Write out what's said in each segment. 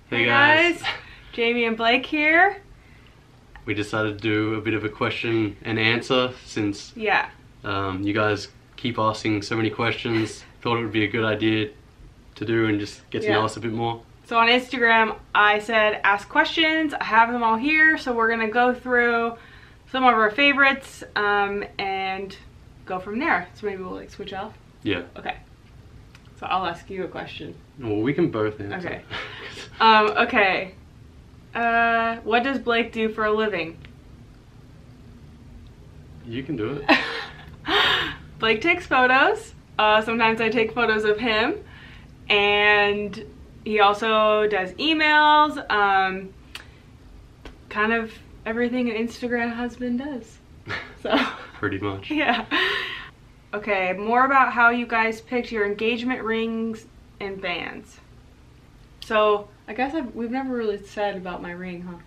Hey guys, Jamie and Blake here. We decided to do a bit of a question and answer since you guys keep asking so many questions. Thought it would be a good idea to do and just get to know us a bit more. So on Instagram, I said ask questions. I have them all here, so we're gonna go through some of our favorites and go from there. So maybe we'll like switch off. Yeah. Okay. So I'll ask you a question. Well, we can both answer. Okay. What does Blake do for a living? You can do it. Blake takes photos. Sometimes I take photos of him, and he also does emails. Kind of everything an Instagram husband does. So pretty much. Yeah. Okay, more about how you guys picked your engagement rings and bands. So I guess we've never really said about my ring, huh?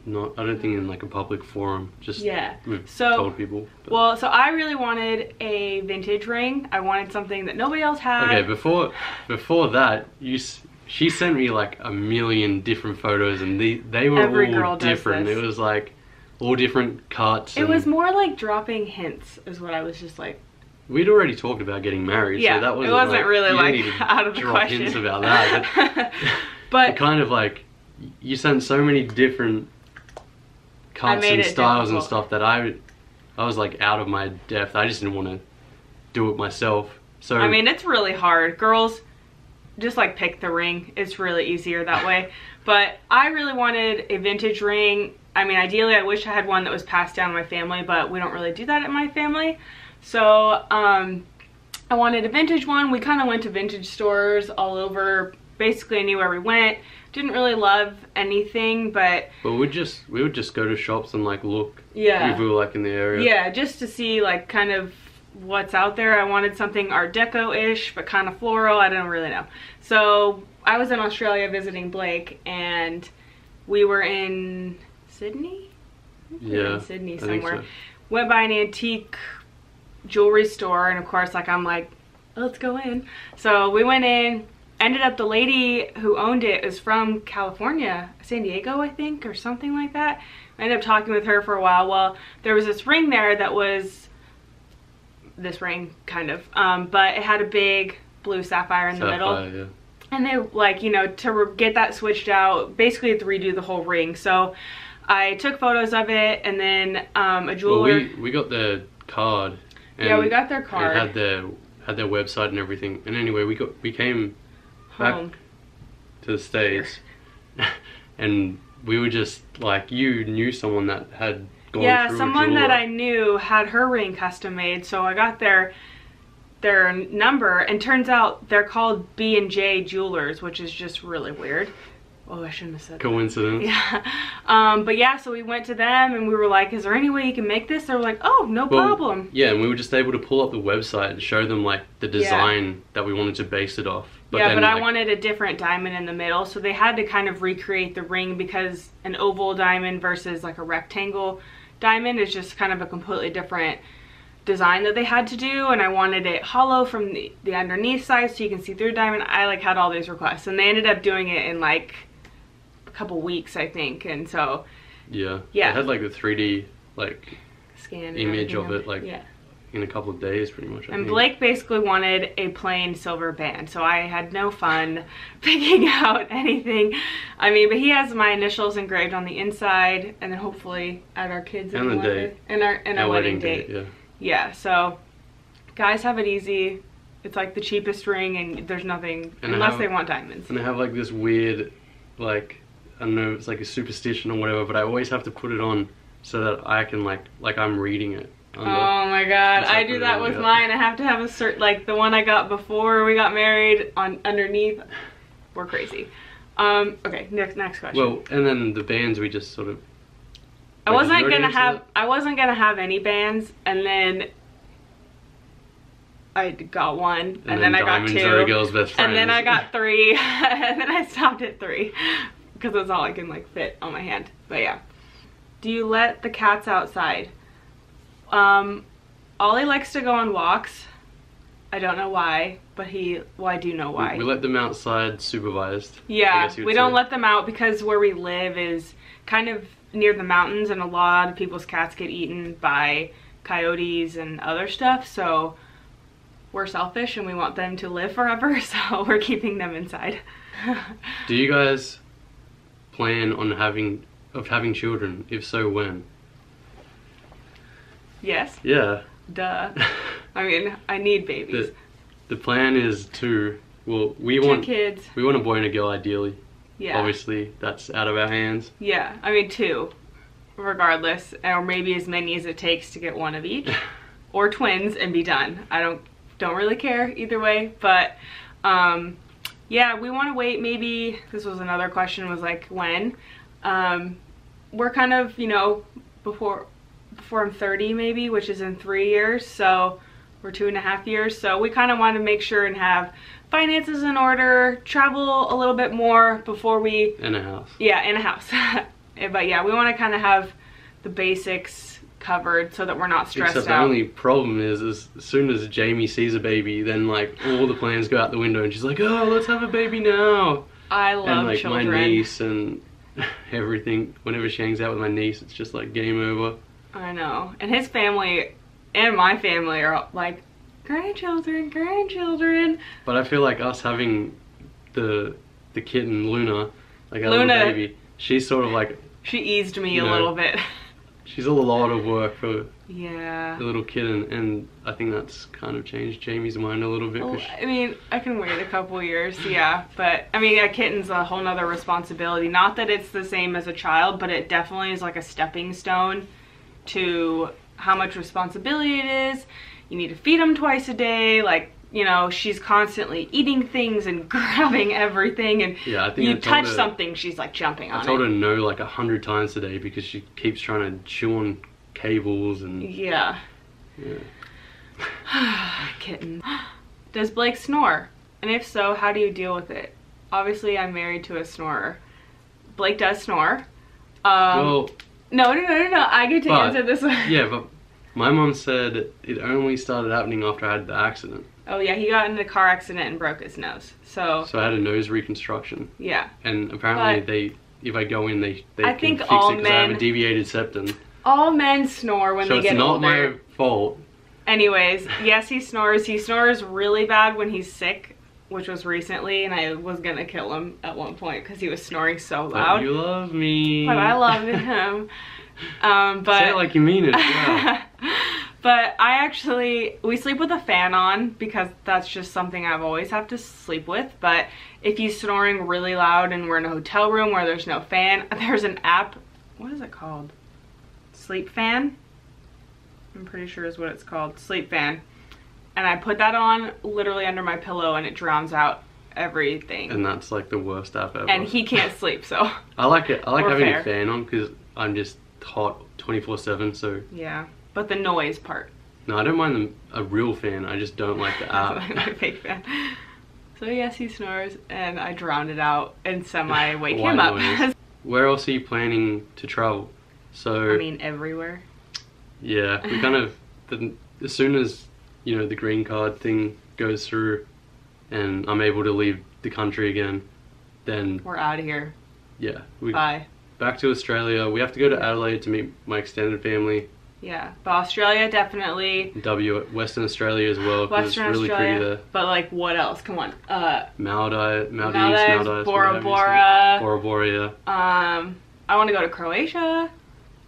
No, I don't think in like a public forum. Just we've told people. But. Well, so I really wanted a vintage ring. I wanted something that nobody else had. Okay, before that, she sent me like a million different photos, and they were all different. It was like all different cuts. It was more like dropping hints, is what I was just like. We'd already talked about getting married, so that wasn't, it wasn't really like out of the question. Hints about that, but kind of like you sent so many different cuts and styles and stuff that I was like out of my depth. I just didn't want to do it myself. So I mean, it's really hard. Girls, just like pick the ring. It's really easier that way. But I really wanted a vintage ring. I mean, ideally, I wish I had one that was passed down in my family, but we don't really do that in my family. So I wanted a vintage one. We kind of went to vintage stores all over, basically anywhere we went. Didn't really love anything, but we would just go to shops and like look. Yeah. If we were like in the area. Yeah, just to see like kind of what's out there. I wanted something Art Deco-ish, but kind of floral. I don't really know. So I was in Australia visiting Blake, and we were in Sydney? Yeah, in Sydney somewhere. So. Went by an antique jewelry store, and of course, like I'm like, let's go in. So we went in. Ended up the lady who owned it is from California, San Diego, I think, or something like that. I ended up talking with her for a while. Well, there was this ring there that was this ring, kind of, but it had a big blue sapphire in the middle. Yeah. And they, like, you know, to get that switched out, basically had to redo the whole ring. So I took photos of it, and then a jeweler. Well, we got the card. And yeah, we got their card. It had their website and everything. And anyway, we came back to the States, and we were just like, you knew someone that had gone through someone that I knew had her ring custom made, so I got their number, and turns out they're called B&J Jewelers, which is just really weird. Oh, I shouldn't have said coincidence. That. Yeah. But yeah, so we went to them and we were like, is there any way you can make this? They were like, oh, no problem. Yeah, and we were just able to pull up the website and show them like the design that we wanted to base it off. But then, I wanted a different diamond in the middle, so they had to kind of recreate the ring, because an oval diamond versus like a rectangle diamond is just kind of a completely different design that they had to do, and I wanted it hollow from the underneath side so you can see through the diamond. I like had all these requests, and they ended up doing it in like couple weeks, I think, and so yeah, it had like the 3D like scan image of it like in a couple of days pretty much. And Blake basically wanted a plain silver band, so I had no fun picking out anything. I mean, but he has my initials engraved on the inside, and then hopefully at our kids and the date and our wedding date. Yeah, so guys have it easy. It's like the cheapest ring, and there's nothing unless they want diamonds. And they have like this weird, like, I don't know, it's like a superstition or whatever, but I always have to put it on so that I can like I'm reading it. Oh my god, I do that with mine. I have to have a cert, like the one I got before we got married, on underneath. We're crazy. Okay, next question. Well, and then the bands we just sort of. I wasn't gonna have any bands, and then I got one, and then I got two, are a girl's best friend. and then I got three, and then I stopped at 3 because that's all I can like fit on my hand. But yeah. Do you let the cats outside? Ollie likes to go on walks. I don't know why, but well, I do know why. We let them outside supervised. Yeah, we don't let them out because where we live is kind of near the mountains, and a lot of people's cats get eaten by coyotes and other stuff, so we're selfish and we want them to live forever, so we're keeping them inside. Do you guys plan on having children? If so, when? Yes. Yeah. Duh. I mean, I need babies. The plan is we want 2 kids. We want a boy and a girl, ideally. Yeah. Obviously, that's out of our hands. Yeah, I mean 2, regardless, or maybe as many as it takes to get 1 of each, or twins and be done. I don't really care either way, but yeah, we want to wait. Maybe this was another question, was like when. We're kind of, you know, before I'm 30 maybe, which is in 3 years, so we're 2.5 years, so we kind of want to make sure and have finances in order, travel a little bit more before we... In a house. Yeah, in a house. But yeah, we want to kind of have the basics covered so that we're not stressed out. Except the only problem is as soon as Jamie sees a baby, then like all the plans go out the window and she's like, oh, let's have a baby now. I love and like children. My niece and everything, whenever she hangs out with my niece, it's just like game over. I know. And his family and my family are like, grandchildren. But I feel like us having the kitten, Luna, like our little baby, she's sort of like... She eased me a little bit. She's a lot of work for the little kitten, and I think that's kind of changed Jamie's mind a little bit. Well, I mean, I can wait a couple years, yeah, but I mean, a kitten's a whole nother responsibility. Not that it's the same as a child, but it definitely is like a stepping stone to how much responsibility it is. You need to feed them twice a day, like, you know, she's constantly eating things and grabbing everything, and yeah, I think you touch something, she's like jumping on it. I told her no like 100 times today because she keeps trying to chew on cables and... Yeah. Kitten. Does Blake snore? And if so, how do you deal with it? Obviously, I'm married to a snorer. Blake does snore. Well... No, I get to answer this one. Yeah, but my mom said it only started happening after I had the accident. Oh yeah, he got in a car accident and broke his nose. So I had a nose reconstruction. Yeah. And apparently if I go in, they I can think fix all it because I have a deviated septum. All men snore when they get older. So it's not my fault. Anyways, yes, he snores. He snores really bad when he's sick, which was recently, and I was gonna kill him at one point because he was snoring so loud. But you love me. But I love him. But say it like you mean it. Yeah. But we sleep with a fan on because that's just something I've always have to sleep with. But if he's snoring really loud and we're in a hotel room where there's no fan, there's an app. What is it called? Sleep Fan? I'm pretty sure is what it's called. Sleep Fan. And I put that on literally under my pillow and it drowns out everything. And that's like the worst app ever. And he can't sleep, so. I like it. I like having a fan on because I'm just hot 24/7, so. Yeah. But the noise part. No, I don't mind a real fan. I just don't like the app. My fake fan. So yes, he snores, and I drowned it out and semi-wake him up. Where else are you planning to travel? So I mean, everywhere. Yeah, we kind of as soon as the green card thing goes through, and I'm able to leave the country again, then we're out of here. Yeah. Bye. Back to Australia. We have to go to Adelaide to meet my extended family. Yeah, but Australia definitely. Western Australia as well. Western it's really Australia. Pretty there. But like, what else? Come on. Maldives, Bora Bora. Bora Bora. I want to go to Croatia.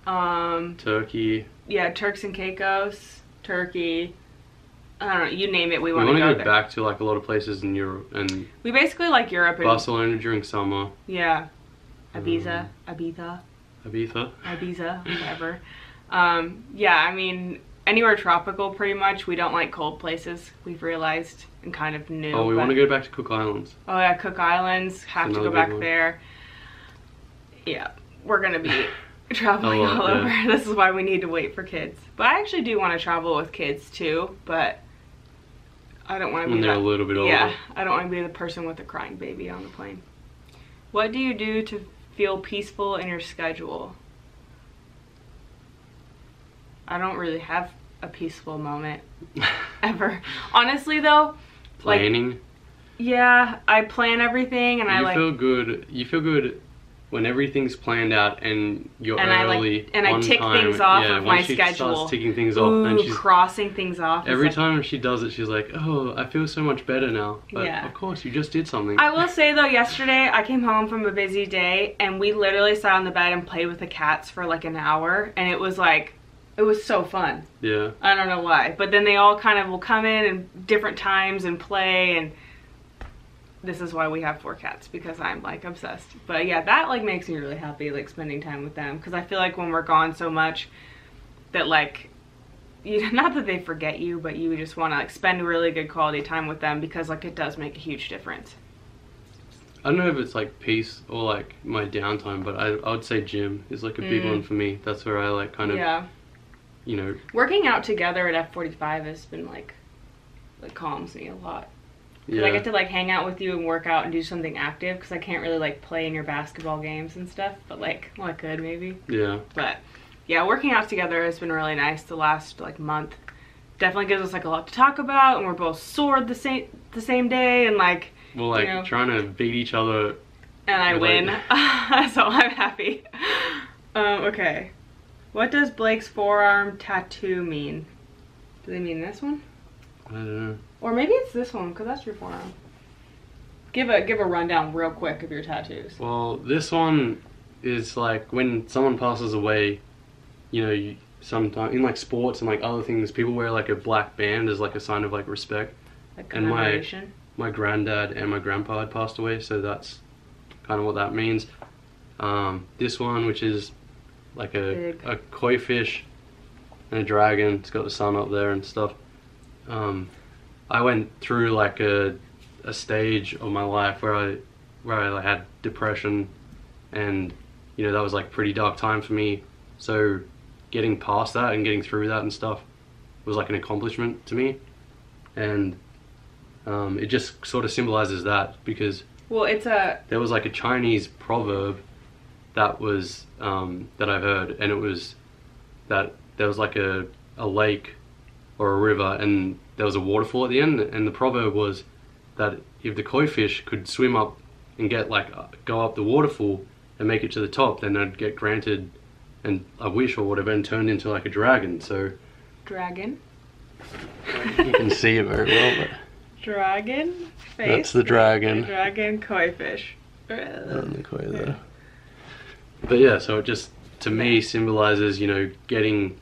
Turkey. Yeah, Turks and Caicos. Turkey. I don't know. You name it. We want to go there. Back to like a lot of places in Europe and. We basically like Europe. Barcelona during summer. Yeah. Ibiza, whatever. Yeah, I mean, anywhere tropical pretty much. We don't like cold places, we've realized, and kind of knew. Oh, we want to go back to Cook Islands. Oh yeah, Cook Islands, have to go back there. Yeah, we're gonna be traveling all over. This is why we need to wait for kids. But I actually do want to travel with kids too, but I don't want to be when they're a little bit older. Yeah, I don't want to be the person with a crying baby on the plane. What do you do to feel peaceful in your schedule? I don't really have a peaceful moment. ever. Honestly though, planning. Like, yeah, I plan everything and you feel good. You feel good when everything's planned out and you're early. I tick things off of my schedule. Once she starts ticking things off, and she's crossing things off. Every time she does it, she's like, "Oh, I feel so much better now." But of course, you just did something. I will say though, yesterday I came home from a busy day and we literally sat on the bed and played with the cats for like an hour, and it was like, it was so fun. Yeah. I don't know why, but then they all kind of will come in different times and play, and this is why we have 4 cats, because I'm like obsessed. But yeah, that like makes me really happy, like spending time with them, because I feel like when we're gone so much that like, not that they forget you, but you just want to like spend really good quality time with them, because like it does make a huge difference. I don't know if it's like peace or like my downtime, but I would say gym is like a big one for me. That's where I like kind of, you know, working out together at F45 has been like calms me a lot. Because I get to like hang out with you and work out and do something active, because I can't really like play in your basketball games and stuff, but like, well, I could maybe. Yeah. But yeah, working out together has been really nice the last like month. Definitely gives us like a lot to talk about, and we're both sore the same day, and like, well, like, you know, trying to beat each other. And I win. Like... so I'm happy. Okay. What does Blake's forearm tattoo mean? Do they mean this one? I don't know. Or maybe it's this one, because that's your forearm. Give a rundown real quick of your tattoos. Well, this one is like when someone passes away, you know, sometimes in like sports and like other things, people wear like a black band as like a sign of like respect. Like commemoration. And my granddad and my grandpa had passed away, so that's kind of what that means. This one, which is like a koi fish and a dragon, it's got the sun up there and stuff. I went through like a stage of my life where I had depression, and you know, that was like pretty dark time for me. So getting past that and getting through that and stuff was like an accomplishment to me, and it just sort of symbolizes that, because there was like a Chinese proverb that was that I've heard, and it was that there was like a lake or a river, and there was a waterfall at the end, and the proverb was that if the koi fish could swim up and get like go up the waterfall and make it to the top, then they'd get granted a wish or whatever and turned into like a dragon. So dragon. You can see it very well, but dragon face. That's the dragon. The dragon koi fish. And the koi there. But yeah, so it just to me symbolizes, you know, getting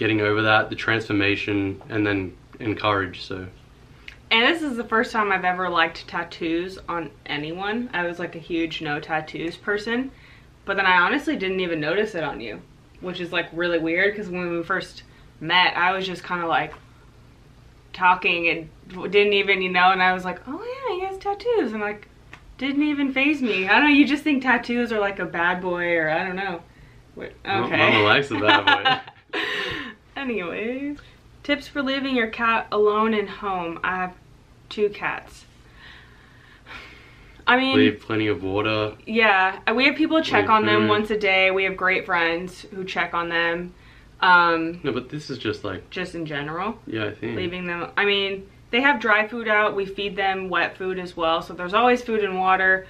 over that, the transformation, and then courage. So, and this is the first time I've ever liked tattoos on anyone. I was like a huge no tattoos person, but then I honestly didn't even notice it on you, which is like really weird, because when we first met I was just kind of like talking and didn't even, you know, and I was like, oh yeah, he has tattoos, and like didn't even faze me. I don't know, you just think tattoos are like a bad boy, or I don't know. Okay. Mama likes a bad boy. Anyways, tips for leaving your cat alone in home. I have 2 cats. I mean, leave plenty of water. Yeah, we have people check on them once a day. We have great friends who check on them. No, but this is just like, just in general. Yeah, I think leaving them. I mean, they have dry food out. We feed them wet food as well, so there's always food and water.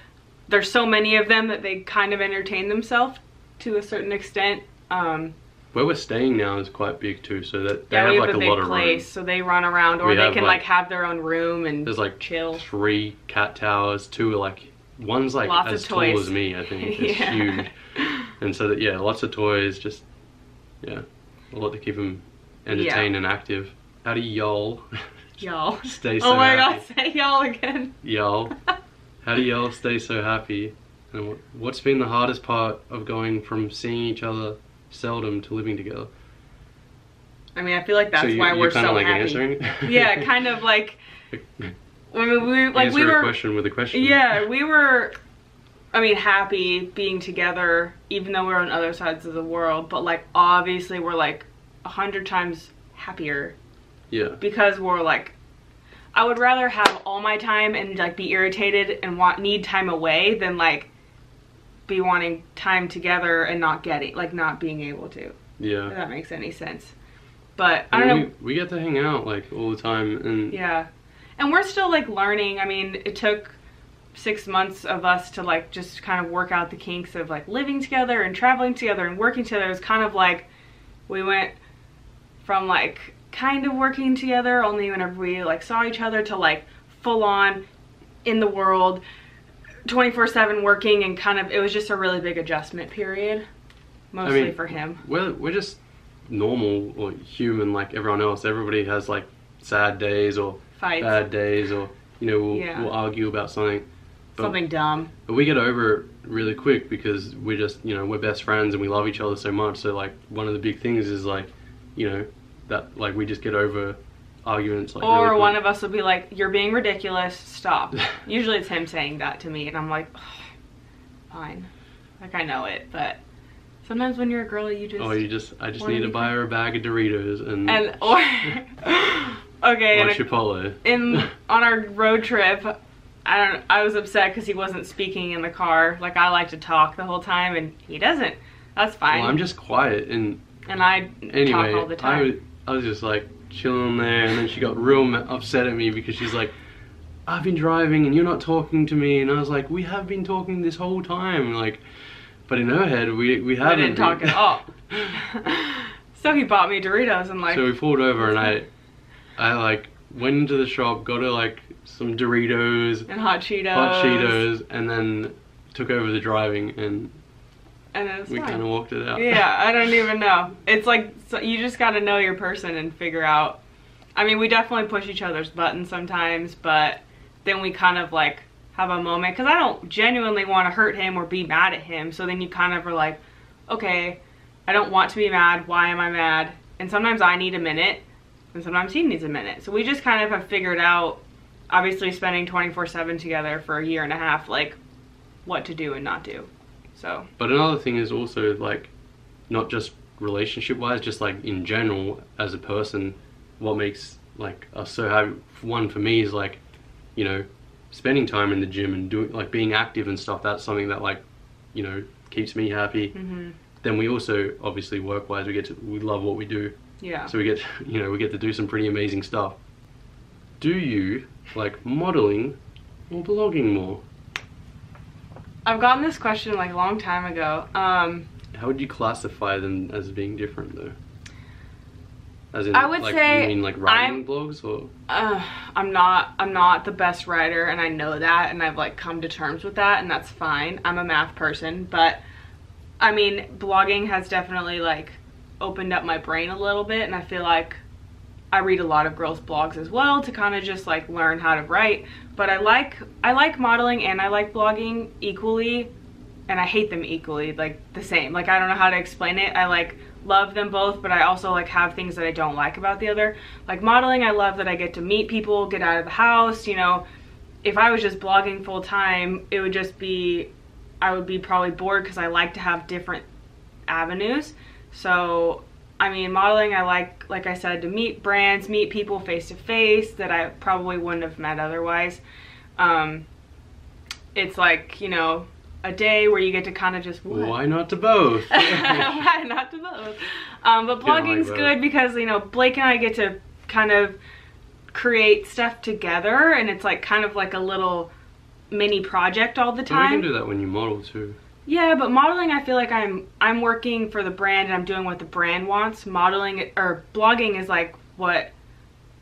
There's so many of them that they kind of entertain themselves to a certain extent. Where we're staying now is quite big too, so that they have like a lot of room. So they run around, or they can like have their own room and there's like chill. 3 cat towers, 2 are like, one's like lots as tall as me, I think. It's huge. And so that, yeah, lots of toys, just, yeah, a lot to keep them entertained and active. How do y'all stay so happy? Oh my god, say y'all again. Y'all. How do y'all stay so happy? And what's been the hardest part of going from seeing each other seldom to living together? I mean, I feel like that's why we're so like happy. Answering? Yeah, kind of like. I mean, we were a question with a question. Yeah, we were. I mean, happy being together, even though we're on other sides of the world. But like, obviously, we're like 100 times happier. Yeah. Because we're like, I would rather have all my time and like be irritated and need time away than like be wanting time together and not getting, like, not being able to. Yeah. If that makes any sense. But I don't know. We get to hang out like all the time, and yeah, and we're still like learning. I mean, it took 6 months of us to like just kind of work out the kinks of like living together and traveling together and working together. It was kind of like we went from like kind of working together only whenever we like saw each other to like full on in the world 24/7 working, and kind of it was just a really big adjustment period, mostly for him. We're just normal or human like everyone else. Everybody has like sad days or Fights. bad days, or you know, we'll argue about something. Something dumb. But we get over it really quick because we're just, you know, we're best friends and we love each other so much. So like one of the big things is like, you know, that like we just get over arguments like or really one of us will be like, you're being ridiculous, stop. Usually it's him saying that to me and I'm like, oh, fine, like I know it, but sometimes when you're a girl you just I just need to buy her a bag of Doritos and or okay, or Chipotle. On our road trip, I was upset because he wasn't speaking in the car. Like I like to talk the whole time and he doesn't. That's fine. Well, I'm just quiet and I talk all the time. I was just like chilling there, and then she got real upset at me because she's like, I've been driving and you're not talking to me, and I was like, we have been talking this whole time, like, but in her head we haven't. We didn't talk at all. So he bought me Doritos and like. So we pulled over and I like went into the shop, got her like some Doritos and hot Cheetos, and then took over the driving and we kind of walked it out. Yeah, I don't even know. It's like, so you just got to know your person and figure out. I mean, we definitely push each other's buttons sometimes, but then we kind of like have a moment because I don't genuinely want to hurt him or be mad at him. So then you kind of are like, okay, I don't want to be mad. Why am I mad? And sometimes I need a minute and sometimes he needs a minute. So we just kind of have figured out, obviously spending 24/7 together for a year and a half, like what to do and not do. So. But another thing is also like, not just relationship wise, just like in general as a person, what makes like us so happy. One for me is like, you know, spending time in the gym and doing like being active and stuff. That's something that like, you know, keeps me happy. Mm-hmm. Then we also obviously work wise we love what we do. Yeah. So we get to do some pretty amazing stuff. Do you like modeling or blogging more? I've gotten this question like a long time ago. How would you classify them as being different though? As in, I would like, say you mean like writing blogs or? I'm not the best writer, and I know that, and I've like come to terms with that, and that's fine. I'm a math person, but I mean, blogging has definitely like opened up my brain a little bit, and I feel like I read a lot of girls' blogs as well to kind of just like learn how to write. But I like modeling and I like blogging equally, and I hate them equally, like the same. Like I don't know how to explain it. I like love them both, but I also like have things that I don't like about the other. Like modeling, I love that I get to meet people, get out of the house, you know. If I was just blogging full time, it would just be, I would be probably bored because I like to have different avenues. So I mean, modeling, I like I said, to meet brands, meet people face to face that I probably wouldn't have met otherwise. It's like, you know, a day where you get to kind of just, what? Why not to both? Why not to both? But blogging's good because, you know, Blake and I get to kind of create stuff together, and it's like kind of like a little mini project all the time. But we can do that when you model too. Yeah, but modeling, I feel like I'm working for the brand and I'm doing what the brand wants. Modeling or blogging is like what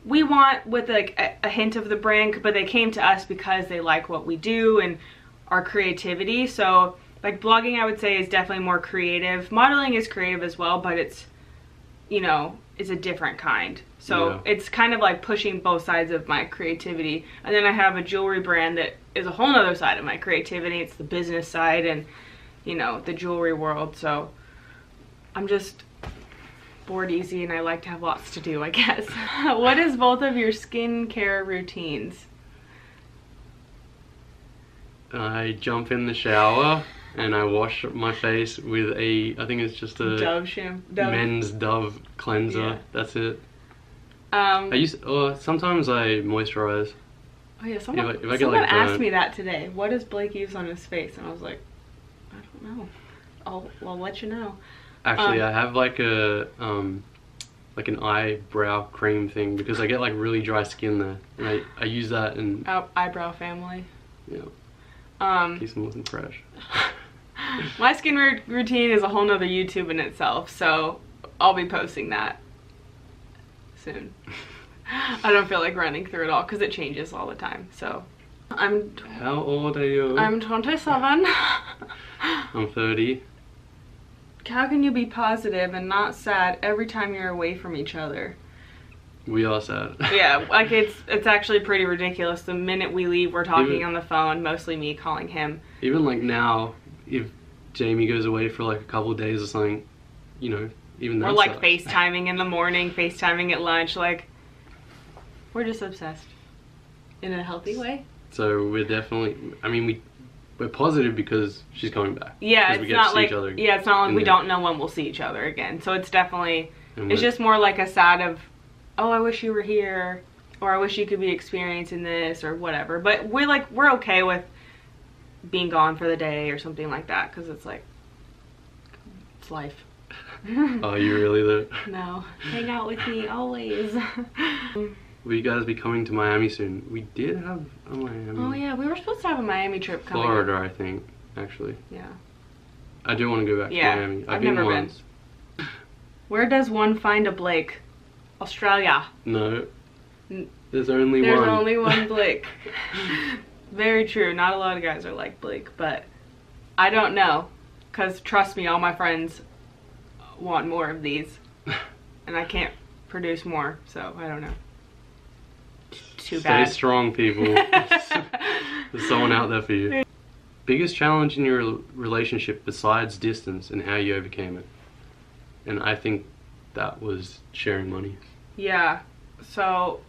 we want with like a hint of the brand, but they came to us because they like what we do and our creativity. So like blogging, I would say, is definitely more creative. Modeling is creative as well, but it's, you know, it's a different kind. So it's kind of like pushing both sides of my creativity. And then I have a jewelry brand that is a whole nother side of my creativity. It's the business side and, you know, the jewelry world. So I'm just bored easy and I like to have lots to do, I guess. What is both of your skincare routines? I jump in the shower and I wash my face with I think it's just a Dove shampoo. Men's Dove cleanser. Yeah. That's it. Sometimes I moisturize. Oh yeah, someone asked me that today. What does Blake use on his face? And I was like, I don't know. I'll let you know. Actually, I have like like an eyebrow cream thing because I get like really dry skin there, and I use that and eyebrow family. Yeah. Keeps them looking fresh. My skin routine is a whole nother YouTube in itself, so I'll be posting that soon. I don't feel like running through it all because it changes all the time. So How old are you? I'm 27. I'm 30. How can you be positive and not sad every time you're away from each other? We are sad. Yeah, like it's actually pretty ridiculous. The minute we leave, we're talking on the phone, mostly me calling him. Even like now, if Jamie goes away for like a couple of days or something, you know, even that. Or like sucks. FaceTiming in the morning, FaceTiming at lunch, like we're just obsessed in a healthy way. So we're definitely, I mean, we're positive because she's coming back. Yeah, it's not like it's not like we don't know when we'll see each other again. So it's definitely it's just more like a sad of, oh, I wish you were here, or I wish you could be experiencing this or whatever. But we're okay with being gone for the day or something like that because it's like it's life. Oh, you really though? No, hang out with me always. Will you guys be coming to Miami soon? We did have a Miami. Oh yeah, we were supposed to have a Miami trip coming. Florida, I think, actually. Yeah. I do want to go back to Miami. I've never been. Where does one find a Blake? Australia. No. There's only one. There's only one Blake. Very true. Not a lot of guys are like Blake, but I don't know. Because trust me, all my friends want more of these. And I can't produce more, so I don't know. Too bad. Stay strong, people. There's someone out there for you. Biggest challenge in your relationship besides distance and how you overcame it? And I think that was sharing money. Yeah. So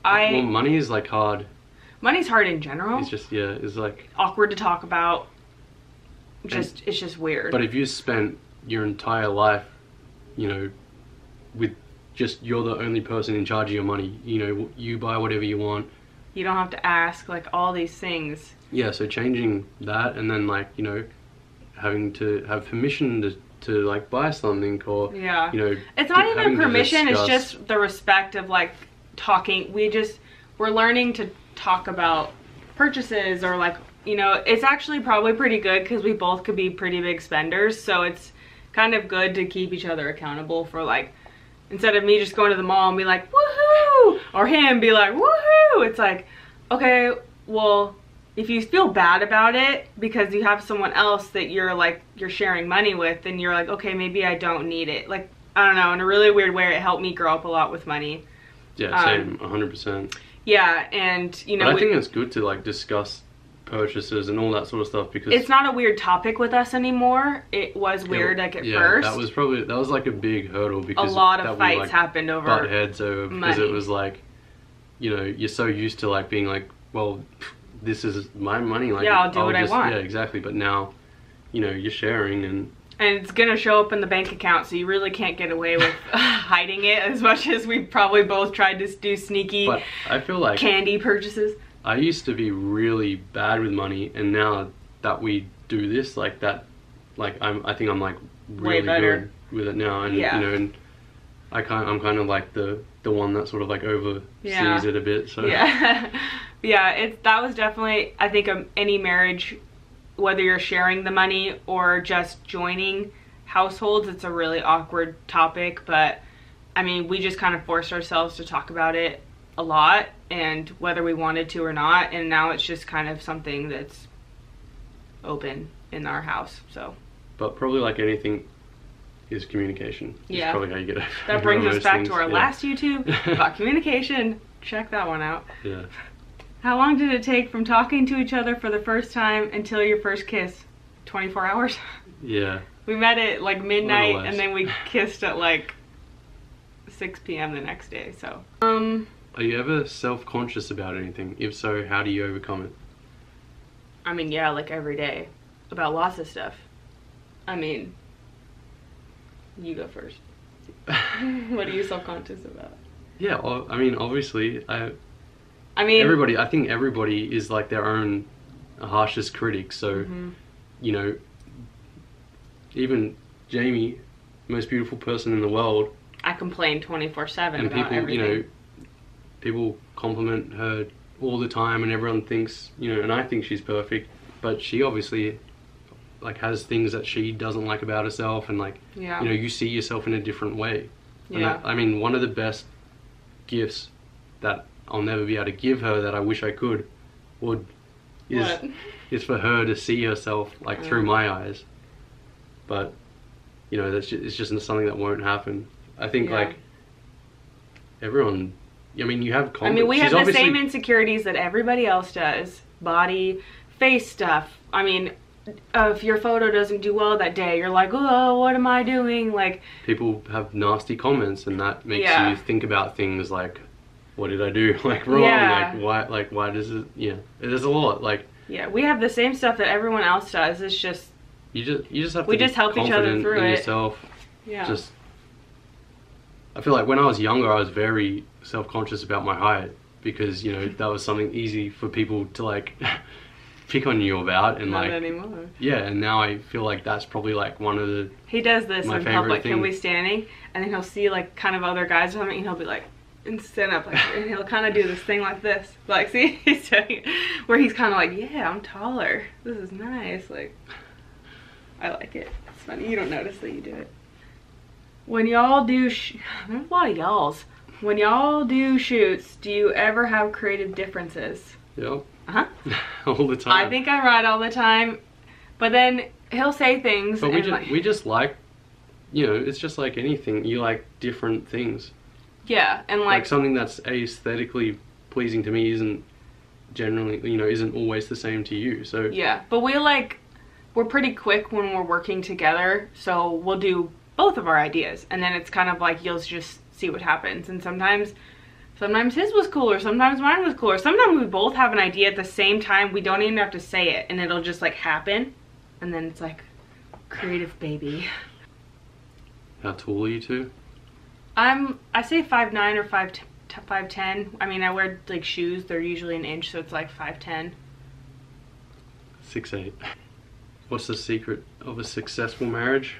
well, money is like hard. Money's hard in general. It's just it's like awkward to talk about. It's just weird. But if you spent your entire life, you know, with just you're the only person in charge of your money, you know, you buy whatever you want. You don't have to ask, like, all these things. Yeah, so changing that and then, like, you know, having to have permission to like, buy something or, you know... It's not even permission, it's just the respect of, like, talking. We're learning to talk about purchases or, like, you know, it's actually probably pretty good because we both could be pretty big spenders, so it's kind of good to keep each other accountable for, like, instead of me just going to the mall and be like, woohoo! Or him be like, woohoo! It's like, okay, well, if you feel bad about it because you have someone else that you're sharing money with, then you're like, okay, maybe I don't need it. Like, I don't know, in a really weird way, it helped me grow up a lot with money. Yeah, same, 100%. Yeah, and, you know... But I think it's good to, like, discuss purchases and all that sort of stuff because it's not a weird topic with us anymore. It was weird like at first. That was like a big hurdle because a lot of fights happened over butt heads over because it was like, you know, you're so used to like being like, well, this is my money, like I'll do what I want. Yeah, exactly. But now, you know, you're sharing and it's gonna show up in the bank account, so you really can't get away with hiding it as much as we probably both tried to do sneaky but I feel like candy purchases. I used to be really bad with money, and now that we do this, like that, like I think I'm like really good with it now, and you know, and I'm kind of like the one that sort of like oversees it a bit. So yeah, that was definitely, I think, any marriage, whether you're sharing the money or just joining households, it's a really awkward topic. But I mean, we just kind of forced ourselves to talk about it a lot, and whether we wanted to or not, and now it's just kind of something that's open in our house. So but probably like anything is communication. Yeah, is probably how you get that brings us back to our last YouTube about communication. Check that one out. Yeah. How long did it take from talking to each other for the first time until your first kiss? 24 hours. Yeah, we met at like midnight and then we kissed at like 6 p.m. the next day. So are you ever self-conscious about anything? If so, how do you overcome it? I mean, yeah, like every day. About lots of stuff. I mean, you go first. What are you self-conscious about? Yeah, I mean, obviously, I think everybody is like their own harshest critic. So, you know, even Jamie, most beautiful person in the world, I complain 24/7 and about people, everything. you know, people compliment her all the time, and everyone thinks, you know, and I think she's perfect, but she obviously like has things that she doesn't like about herself, and like, Yeah. you know, you see yourself in a different way. And Yeah. I mean, one of the best gifts that I'll never be able to give her that I wish I could is for her to see herself like through my eyes. But you know, it's just something that won't happen. I think like everyone, I mean, you have I mean, we have the same insecurities that everybody else does. Body, face stuff. I mean, if your photo doesn't do well that day, you're like, oh, what am I doing? Like, people have nasty comments, and that makes you think about things like, what did I do like wrong? Like why does it? Yeah, there's a lot. Like, yeah, we have the same stuff that everyone else does. It's just you just have to we just help each other through in it. Yourself. Yeah. Just, I feel like when I was younger, I was very self-conscious about my height, because, you know, that was something easy for people to like pick on you about, and not like anymore. Yeah, and now I feel like that's probably like one of the he does this in public. thing. He'll be standing, and then he'll see like kind of other guys or something, and he'll be like, and stand up like, and he'll kind of do this thing like this, like, see, he's doing it, where he's kind of like, yeah, I'm taller, this is nice, like, I like it. It's funny, you don't notice that you do it. When y'all do there's a lot of y'alls. When y'all do shoots, do you ever have creative differences? Yep. All the time. I think I write all the time, but then he'll say things, but we just like, you know, it's just like anything, you like different things. Yeah, and like something that's aesthetically pleasing to me isn't generally, you know, isn't always the same to you. So yeah, but we're pretty quick when we're working together, so we'll do both of our ideas, and then it's kind of like you'll just see what happens. And sometimes his was cooler, sometimes mine was cooler, sometimes we both have an idea at the same time, we don't even have to say it, and it'll just like happen, and then it's like creative baby. How tall are you two? I say 5'9" or 5'10". I mean, I wear like shoes, they're usually an inch, so it's like 5'10". 6'8". What's the secret of a successful marriage?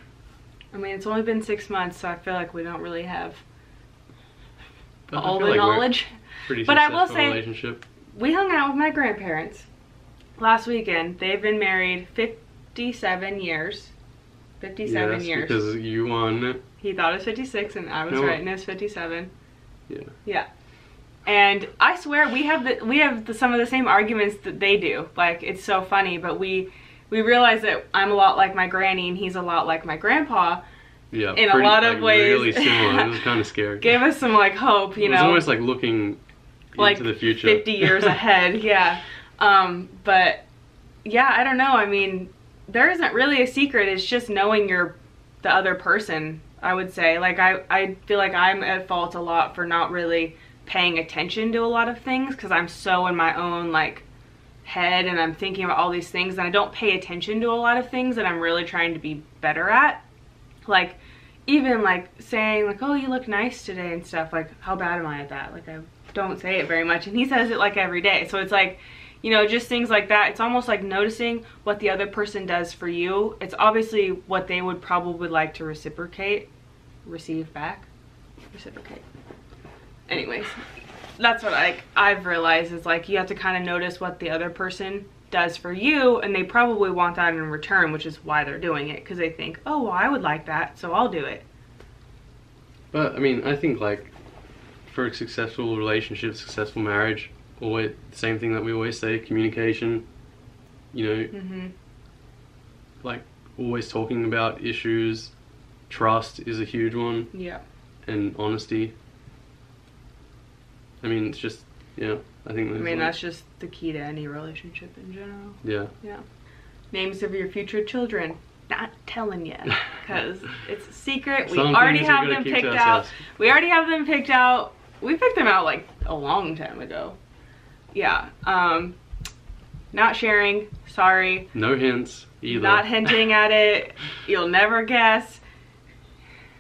I mean, it's only been 6 months, so I feel like we don't really have all the like knowledge. But I will say, relationship. We hung out with my grandparents last weekend. They've been married 57 years. 57 years. Because you won. He thought it was 56, and I was right, and it was 57. Yeah. Yeah. And I swear we have some of the same arguments that they do. Like, it's so funny, but we realize that I'm a lot like my granny and he's a lot like my grandpa. Yeah. In a lot of ways. Really similar. It was kind of scary. Gave us some like hope, you know. It was almost like looking into the future. 50 years ahead, yeah. But yeah, I don't know. I mean, there isn't really a secret. It's just knowing the other person, I would say. Like, I feel like I'm at fault a lot for not really paying attention to a lot of things, because I'm so in my own like head, and I'm thinking about all these things, and I don't pay attention to a lot of things that I'm really trying to be better at. Like, even like saying like, oh, you look nice today and stuff. Like, how bad am I at that? Like, I don't say it very much, and he says it like every day. So it's like, you know, just things like that. It's almost like noticing what the other person does for you. It's obviously what they would probably like to receive back. Anyways, that's what I've realized is like, you have to kind of notice what the other person does for you, and they probably want that in return, which is why they're doing it, because they think, oh, well, I would like that, so I'll do it. But I mean, I think like for a successful relationship, successful marriage, always the same thing that we always say: communication. You know, like always talking about issues. Trust is a huge one. Yeah. And honesty. I mean, it's just, yeah, I think that's just the key to any relationship in general. Yeah. Yeah. Names of your future children. Not telling you, because it's a secret. We already have them picked out. We already have them picked out. We picked them out like a long time ago. Yeah. Not sharing. Sorry. No hints either. Not hinting at it. You'll never guess.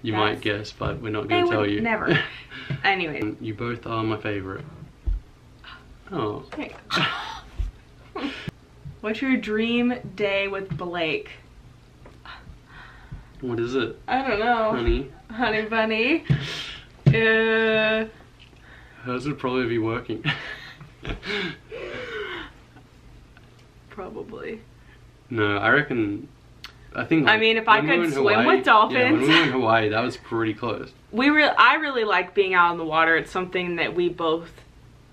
You might guess, but we're not going to tell you. Never. Anyway. You both are my favorite. Oh. Hey. What's your dream day with Blake? What is it? I don't know. Honey. Honey bunny. Hers would probably be working. Probably. No, I reckon. I think. I mean, if I could swim with dolphins. Yeah, when we were in Hawaii, that was pretty close. I really like being out in the water. It's something that we both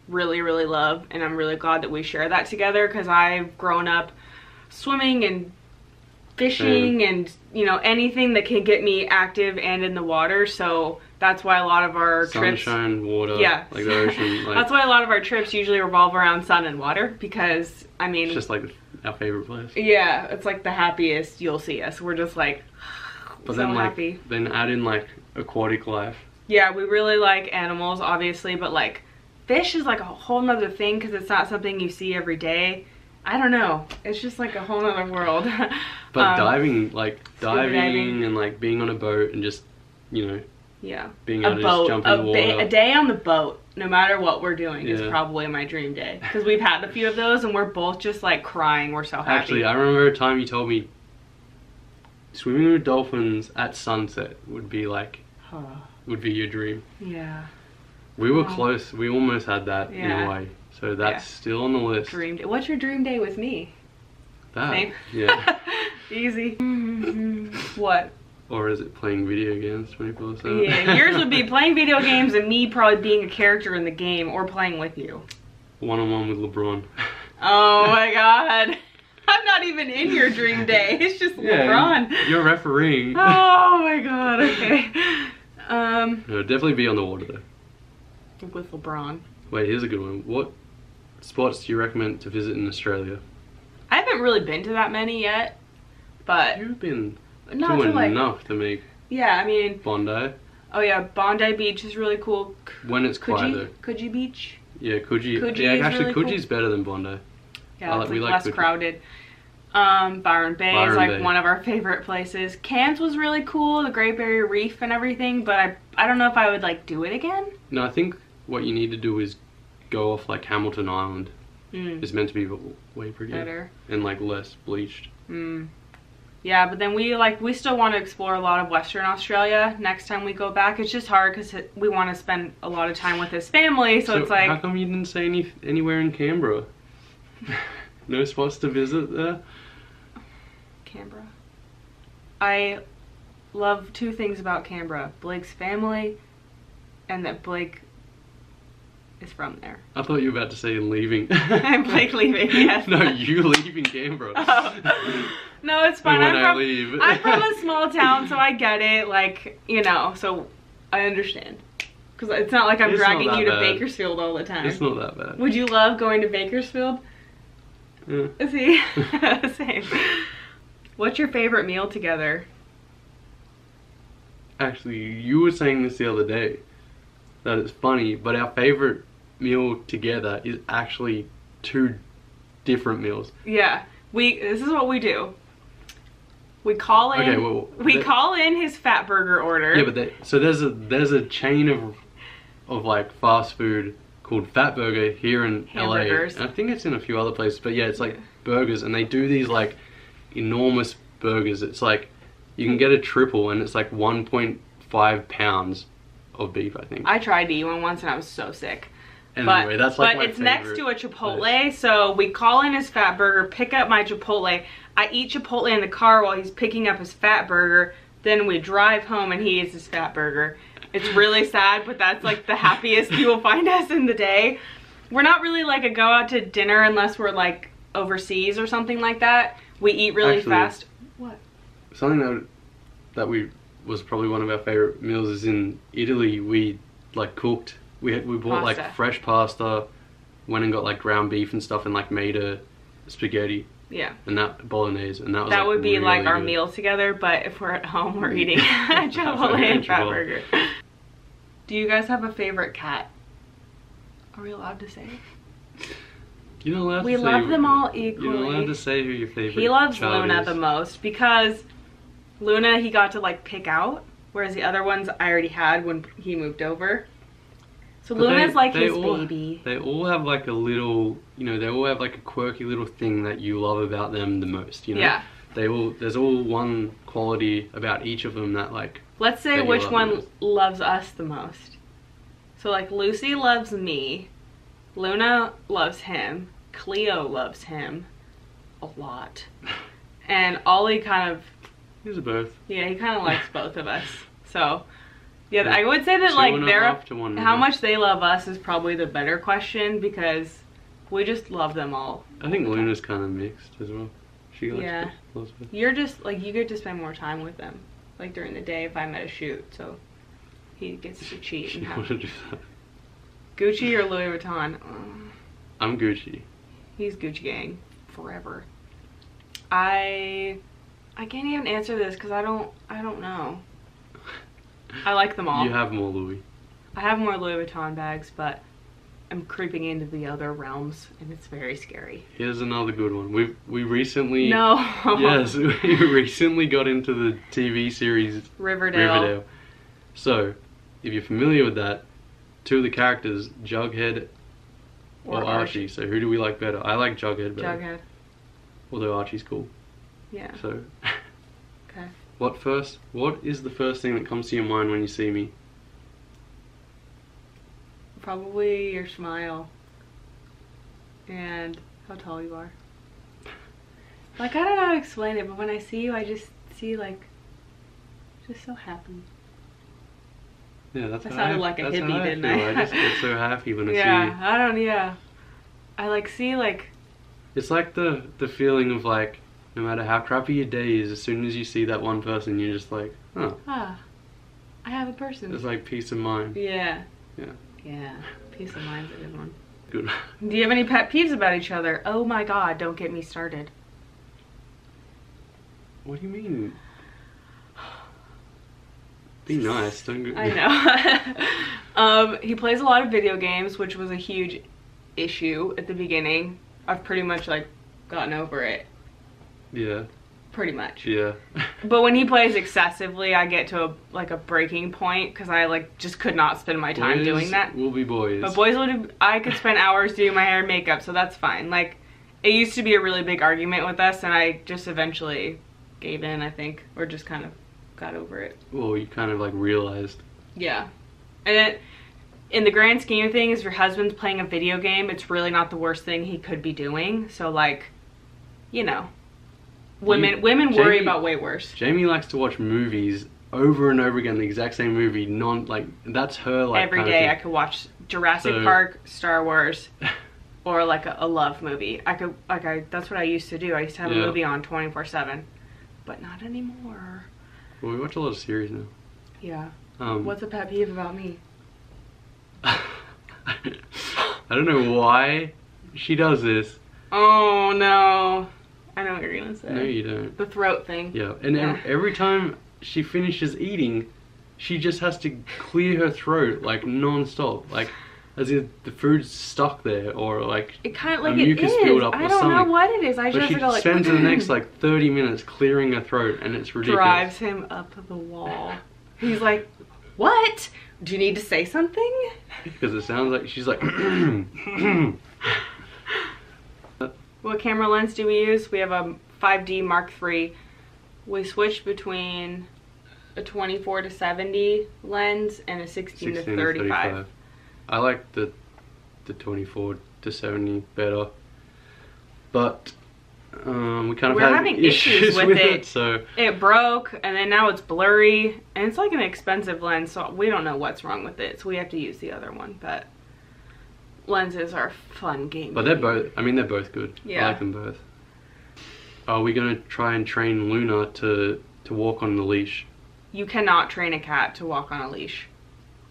really, really love, and I'm really glad that we share that together, because I've grown up swimming and fishing and, you know, anything that can get me active and in the water. So that's why a lot of our trips, sunshine, water, yeah, like the ocean. Like, that's why a lot of our trips usually revolve around sun and water, because I mean, it's just like our favorite place. Yeah, it's like the happiest you'll see us. We're just like, but so then like happy. Then add in like aquatic life. Yeah, we really like animals, obviously, but like fish is like a whole nother thing, because it's not something you see every day. I don't know. It's just like a whole nother world. But diving and like being on a boat and just, you know, yeah, being able to just jump in the water. A day on the boat, no matter what we're doing, is probably my dream day. Because we've had a few of those and we're both just like crying. We're so happy. Actually, I remember a time you told me swimming with dolphins at sunset would be like, would be your dream. Yeah. We were close. We almost had that in Hawaii. So that's still on the list. Dream day. What's your dream day with me? That. Same. Yeah. Easy. What? Or is it playing video games 24/7? Yeah, yours would be playing video games and me probably being a character in the game or playing with you. One-on-one with LeBron. Oh my god. I'm not even in your dream day. It's just LeBron. You're refereeing. Oh my god, okay. No, definitely be on the water though. With LeBron. Wait, here's a good one. What spots do you recommend to visit in Australia? I haven't really been to that many yet, but you've been doing enough to make. Yeah, I mean, Bondi. Oh yeah, Bondi Beach is really cool. When it's quiet though. Coogee Beach. Yeah, Coogee. Coogee yeah, actually, really Coogee's better than Bondi. Yeah, it's like less crowded. Byron Bay is like one of our favorite places. Cairns was really cool, the Great Barrier Reef and everything, but I don't know if I would like do it again. No, I think what you need to do is go off like Hamilton Island. It's meant to be way prettier and like less bleached. Yeah, but then we still want to explore a lot of Western Australia next time we go back. It's just hard because we want to spend a lot of time with his family, so it's like. How come you didn't say anywhere in Canberra? No spots to visit there? Canberra. I love two things about Canberra: Blake's family, and that Blake is from there. I thought you were about to say leaving. I'm Blake leaving, yes. No, you leaving Canberra. Oh. No, it's fine. I'm from a small town, so I get it. Like, you know, so I understand. Because it's not like I'm dragging you to Bakersfield all the time. It's not that bad. Would you love going to Bakersfield? Yeah. See? Same. What's your favorite meal together? Actually, you were saying this the other day, that it's funny, but our favorite meal together is actually two different meals. Yeah. This is what we do. We call in call in his fat burger order. Yeah, but so there's a chain of like fast food called Fat Burger here in Hamburgers. LA. And I think it's in a few other places, but yeah, it's like burgers, and they do these like enormous burgers. It's like you can get a triple and it's like 1.5 pounds of beef, I think. I tried to eat one once and I was so sick. Anyway, that's like my favorite. But it's next to a Chipotle, so we call in his fat burger, pick up my Chipotle. I eat Chipotle in the car while he's picking up his fat burger. Then we drive home and he eats his fat burger. It's really sad, but that's like the happiest you will find us in the day. We're not really like a go out to dinner unless we're like overseas or something like that. We eat really fast. What? Something that was probably one of our favorite meals is in Italy. We like cooked. We bought like fresh pasta, went and got like ground beef and stuff, and like made a spaghetti. Yeah. And that bolognese, and that would be really like our meal together. But if we're at home, we're eating Chipotle and fat burger. Do you guys have a favorite cat? Are we allowed to say it? You're not allowed to say. We love them all equally. You're not allowed to say who your favorite. He loves Luna the most because Luna he got to like pick out, whereas the other ones I already had when he moved over. So but Luna's like his baby. They all have like a little, you know, they all have like a quirky little thing that you love about them the most, you know? Yeah. there's all one quality about each of them that like. Let's say which one loves us the most. So like Lucy loves me, Luna loves him, Cleo loves him a lot, and Ollie kind of. He's a both. Yeah, he kind of likes both of us. So, yeah, I would say that like how much they love us is probably the better question because we just love them all. I think Luna's kind of mixed as well. She likes both. You're just like you get to spend more time with them, like during the day if I'm at a shoot. So he gets to cheat. You want to do that? Gucci or Louis Vuitton? I'm Gucci. He's Gucci gang forever. I can't even answer this because I don't know. I like them all. You have more Louis. I have more Louis Vuitton bags, but I'm creeping into the other realms, and it's very scary. Here's another good one. We recently... No. Yes, we recently got into the TV series Riverdale. So, if you're familiar with that, two of the characters, Jughead or Archie. So who do we like better? I like Jughead better. Jughead. Although Archie's cool. Yeah. So... Okay. What is the first thing that comes to your mind when you see me? Probably your smile. And how tall you are. Like, I don't know how to explain it, but when I see you, I just see, like, just so happy. Yeah, that's I sounded like a hippie, didn't I? I just get so happy when I see you. Yeah, I, like, see, like... It's like the feeling of, like, no matter how crappy your day is, as soon as you see that one person, you're just like, oh. Ah, I have a person. It's like peace of mind. Yeah. Yeah. Yeah, peace of mind's a good one. Good. Do you have any pet peeves about each other? Oh my god, don't get me started. What do you mean? Be nice, don't get... I know. He plays a lot of video games, which was a huge issue at the beginning. I've pretty much, like, gotten over it. Yeah. Pretty much. Yeah. But when he plays excessively, I get to a breaking point because I like just could not spend my time doing that. Will be boys. But boys will do. I could spend hours doing my hair and makeup, so that's fine. Like, it used to be a really big argument with us, and I just eventually gave in, I think, or just kind of got over it. Well, you kind of like realized. Yeah, and in the grand scheme of things, if your husband's playing a video game, it's really not the worst thing he could be doing. So like, you know. Women worry about way worse. Jamie likes to watch movies over and over again, the exact same movie, that's her like every day. I could watch Jurassic Park, Star Wars, or like a love movie. That's what I used to do. I used to have a movie on 24/7, but not anymore. Well, we watch a lot of series now. Yeah. What's a pet peeve about me? I don't know why she does this. Oh no. I know what you're gonna say. No, you don't. The throat thing. Yeah, and every time she finishes eating, she just has to clear her throat like non-stop, like as if the food's stuck there or like it kind of like mucus build up or something. I don't know what it is. I just go like. She spends the next like 30 minutes clearing her throat, and it's ridiculous. Drives him up the wall. He's like, "What? Do you need to say something?" Because it sounds like she's like. What camera lens do we use? We have a 5D Mark III. We switched between a 24 to 70 lens and a 16 to 35. I like the 24 to 70 better, but we kind of We're having issues with it. So it broke, and then now it's blurry, and it's like an expensive lens, so we don't know what's wrong with it. So we have to use the other one, but. Lenses are fun game. But they're both good. Yeah. I like them both. Are we gonna try and train Luna to walk on the leash? You cannot train a cat to walk on a leash.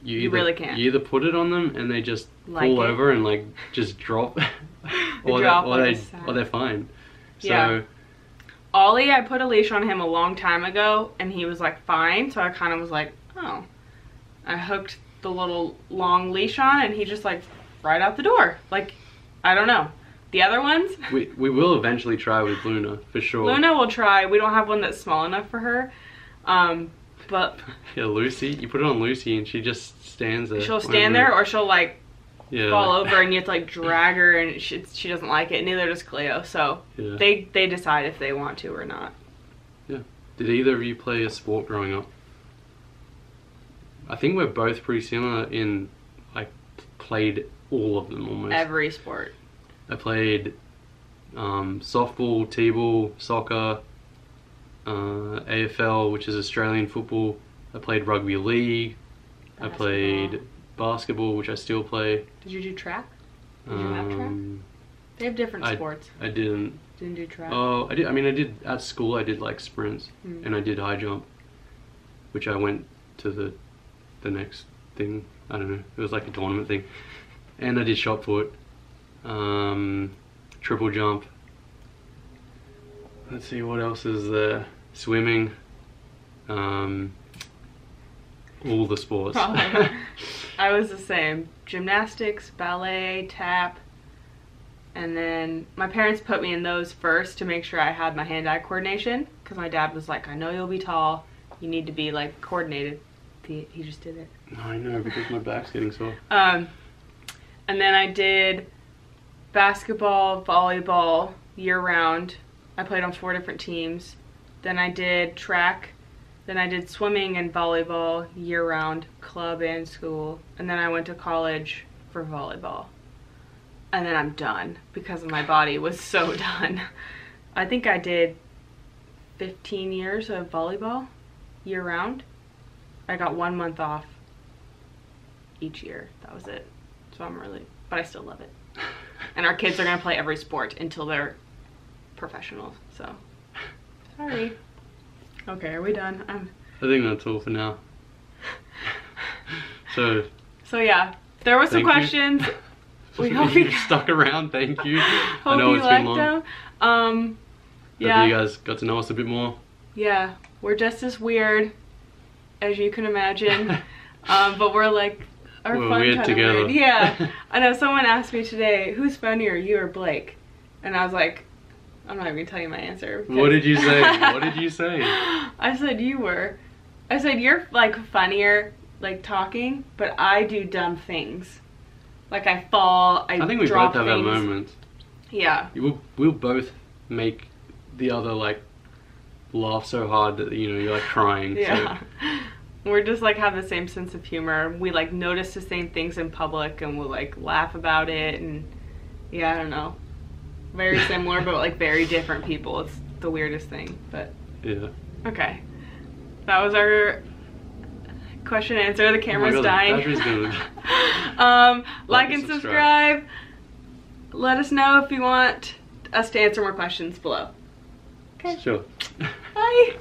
You really can't. You either put it on them and they just fall over and like just drop, or they're fine. Yeah. So Ollie, I put a leash on him a long time ago and he was like fine, so I kind of was like, oh. I hooked the little long leash on and he just like right out the door. Like, I don't know. The other ones? We will eventually try with Luna, for sure. Luna will try. We don't have one that's small enough for her. But... Yeah, Lucy. You put it on Lucy and she just stands there. She'll stand there or she'll, like, fall over and you have to, like, drag her and she doesn't like it. Neither does Cleo. So, they decide if they want to or not. Yeah. Did either of you play a sport growing up? I think we're both pretty similar in, I played all of them almost. Every sport. I played softball, t-ball, soccer, AFL, which is Australian football. I played rugby league. I played basketball, which I still play. Did you do track? Did you have track? They have different sports. I didn't. Didn't do track? Oh, I did. I mean, I did at school. I did like sprints, and I did high jump, which I went to the next thing. I don't know. It was like a tournament thing, and I did shot put, triple jump. Let's see what else is there. Swimming. All the sports. I was the same. Gymnastics, ballet, tap, and then my parents put me in those first to make sure I had my hand-eye coordination, because my dad was like, I know you'll be tall, you need to be like coordinated. He just did it. I know, because my back's getting sore. And then I did basketball, volleyball year-round. I played on 4 different teams. Then I did track. Then I did swimming and volleyball year-round, club and school. And then I went to college for volleyball. And then I'm done because my body was so done. I think I did 15 years of volleyball year-round. I got 1 month off each year. That was it. So but I still love it. And our kids are going to play every sport until they're professionals. So, sorry. Okay, are we done? I think that's all for now. So yeah, there were some questions. We hope you stuck around. Thank you. Hope I know it's been long. Yeah. You guys got to know us a bit more. Yeah, we're just as weird as you can imagine, but we're like we're fun weird kind together. Of weird. Yeah, I know. Someone asked me today, "Who's funnier, you or Blake?" And I was like, I'm not even gonna tell you my answer. What did you say? What did you say? I said you were. I said you're like funnier, like talking, but I do dumb things. Like I fall, I think we both have our moments. Yeah. We'll both make the other like laugh so hard that you're like crying. Yeah. So. We're just like have the same sense of humor. We like notice the same things in public and we'll like laugh about it, and yeah, I don't know. Very similar, but like very different people. It's the weirdest thing, but yeah. Okay, that was our question and answer. The camera's dying. Like and subscribe. Let us know if you want us to answer more questions below. Okay. Sure. Bye.